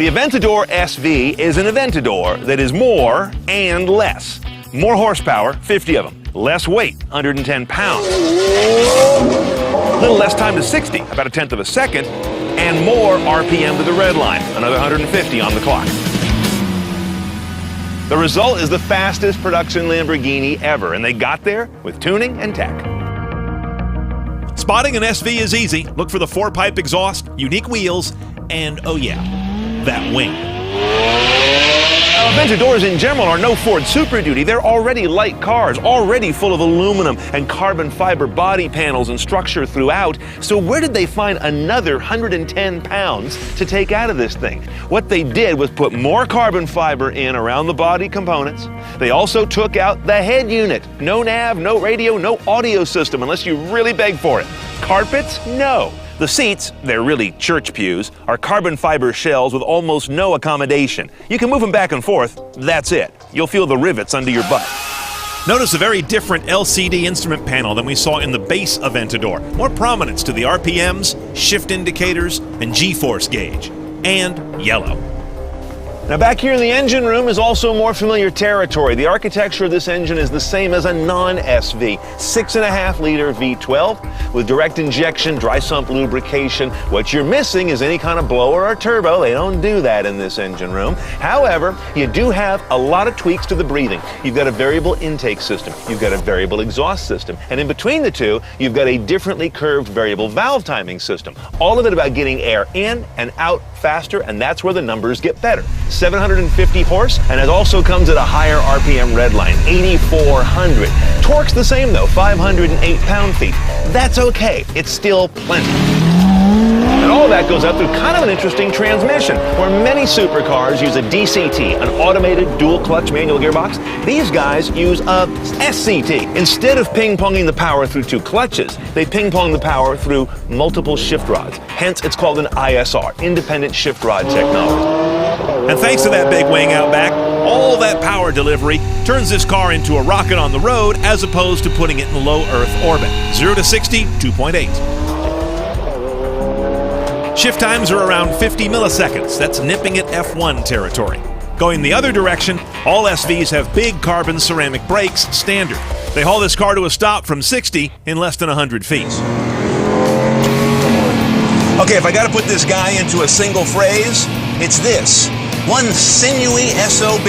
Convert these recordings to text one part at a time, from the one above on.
The Aventador SV is an Aventador that is more and less. More horsepower, 50 of them. Less weight, 110 pounds. A little less time to 60, about a tenth of a second. And more RPM to the red line, another 150 on the clock. The result is the fastest production Lamborghini ever, and they got there with tuning and tech. Spotting an SV is easy. Look for the 4-pipe exhaust, unique wheels, and oh yeah, that wing. Aventadors in general are no Ford Super Duty. They're already light cars, already full of aluminum and carbon fiber body panels and structure throughout. So where did they find another 110 pounds to take out of this thing? What they did was put more carbon fiber in around the body components. They also took out the head unit. No nav, no radio, no audio system unless you really beg for it. Carpets? No. The seats, they're really church pews, are carbon fiber shells with almost no accommodation. You can move them back and forth, that's it. You'll feel the rivets under your butt. Notice a very different LCD instrument panel than we saw in the base Aventador. More prominence to the RPMs, shift indicators, and G-force gauge. And yellow. Now back here in the engine room is also more familiar territory. The architecture of this engine is the same as a non-SV. 6.5-liter V12 with direct injection, dry sump lubrication. What you're missing is any kind of blower or turbo. They don't do that in this engine room. However, you do have a lot of tweaks to the breathing. You've got a variable intake system. You've got a variable exhaust system. And in between the two, you've got a differently curved variable valve timing system. All of it about getting air in and out faster, and that's where the numbers get better. 750 horse, and it also comes at a higher RPM redline, 8,400. Torque's the same though, 508 pound-feet. That's okay, it's still plenty. And all of that goes up through kind of an interesting transmission, where many supercars use a DCT, an automated dual-clutch manual gearbox. These guys use a SCT. Instead of ping-ponging the power through two clutches, they ping-pong the power through multiple shift rods. Hence, it's called an ISR, independent shift rod technology. And thanks to that big wing out back, all that power delivery turns this car into a rocket on the road as opposed to putting it in low Earth orbit. 0 to 60, 2.8. Shift times are around 50 milliseconds. That's nipping at F1 territory. Going the other direction, all SVs have big carbon ceramic brakes standard. They haul this car to a stop from 60 in less than 100 feet. Okay, if I got to put this guy into a single phrase, it's this. One sinewy SOB.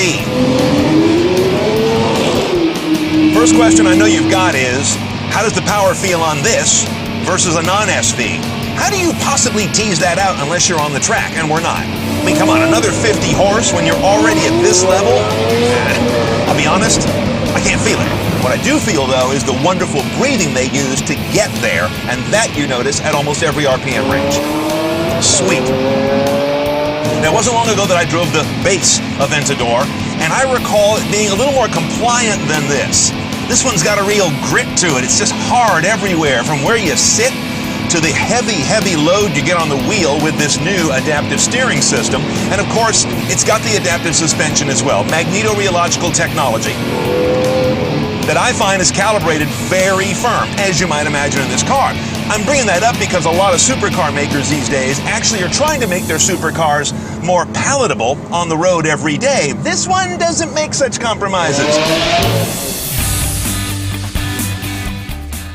First question I know you've got is, how does the power feel on this versus a non-SV? How do you possibly tease that out unless you're on the track, and we're not? I mean, come on, another 50 horse when you're already at this level? I'll be honest, I can't feel it. What I do feel, though, is the wonderful breathing they use to get there, and that you notice at almost every RPM range. Sweet. Now, it wasn't long ago that I drove the base Aventador, and I recall it being a little more compliant than this. This one's got a real grit to it. It's just hard everywhere, from where you sit to the heavy, heavy load you get on the wheel with this new adaptive steering system. And of course, it's got the adaptive suspension as well, magneto-rheological technology that I find is calibrated very firm, as you might imagine in this car. I'm bringing that up because a lot of supercar makers these days actually are trying to make their supercars more palatable on the road every day. This one doesn't make such compromises.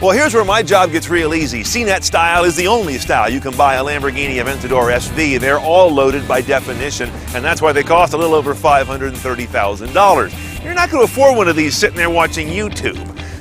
Well, here's where my job gets real easy. CNET style is the only style you can buy a Lamborghini Aventador SV. They're all loaded by definition, and that's why they cost a little over $530,000. You're not going to afford one of these sitting there watching YouTube.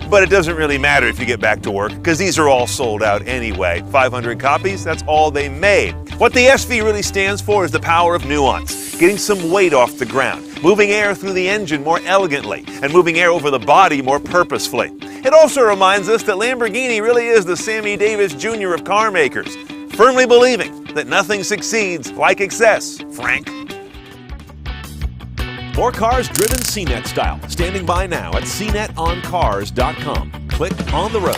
But it doesn't really matter if you get back to work, because these are all sold out anyway. 500 copies, that's all they made. What the SV really stands for is the power of nuance, getting some weight off the ground, moving air through the engine more elegantly, and moving air over the body more purposefully. It also reminds us that Lamborghini really is the Sammy Davis Jr. of car makers, firmly believing that nothing succeeds like excess, Frank. More cars driven CNET style. Standing by now at cnetoncars.com. Click on the road.